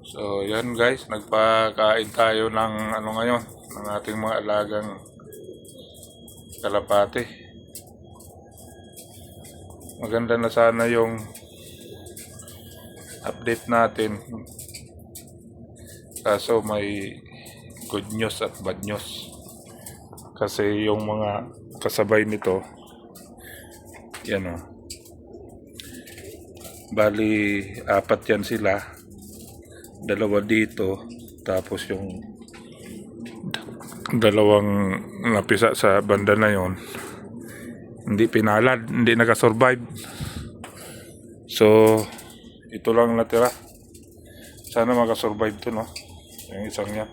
So, yan guys, nagpakain tayo ng ano ngayon, ng ating mga alagang kalapate. Maganda na sana yung update natin. Kaso may good news at bad news. Kasi yung mga kasabay nito, yan o. Bali, 4 yan sila. 2 dito, tapos yung 2 napisa sa banda na yon hindi pinalad, hindi nakasurvive. So ito lang natira. Sana makasurvive to, no, yung isang yan.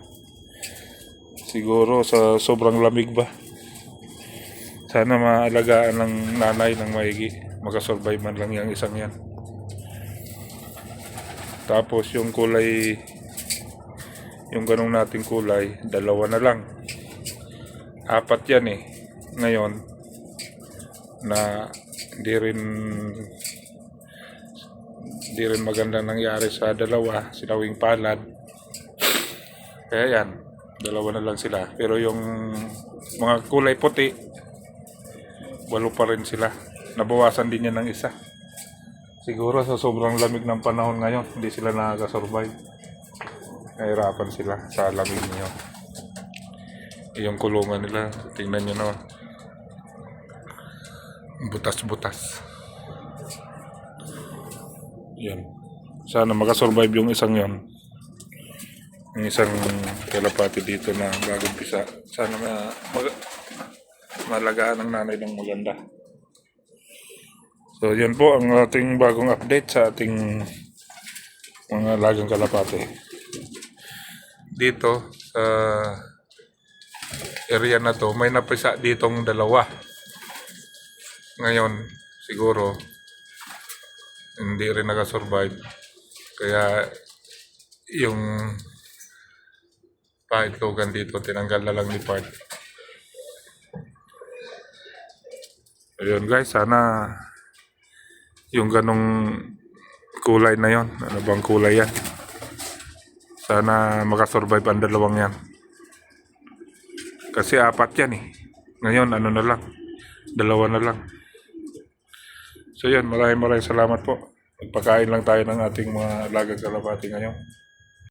Siguro sa sobrang lamig ba, sana maalagaan ng nanay ng maigi, makasurvive man lang yung isang yan. Tapos yung kulay, yung ganong nating kulay, 2 na lang. 4 yan eh. Ngayon, na di rin maganda nangyari sa 2, sinawing palad. Kaya yan, 2 na lang sila. Pero yung mga kulay puti, 8 pa rin sila. Nabawasan din yan ng isa. Siguro sa sobrang lamig ng panahon ngayon, hindi sila nakaka-survive. Nahirapan sila sa lamig niyo. Yung kulungan nila, tingnan nyo naman. Butas-butas. Yan. Sana makasurvive yung isang yon. Yung isang kalapati dito na bagong pisa. Sana malagaan ng nanay ng maganda. So yan po ang ating bagong update sa ating mga alagang kalapate. Dito sa area na to, may napisa ditong 2. Ngayon, siguro hindi rin nakasurvive. Kaya yung paitlogan dito, tinanggal na lang ni Part. Ayun guys, sana yung ganong kulay na yon, ano bang kulay yan, sana makasurvive ang 2 yan. Kasi 4 yan eh. Ngayon ano na lang, 2 na lang. So yan, maraming salamat po. Magpakain lang tayo ng ating mga alagang kalapati ngayon.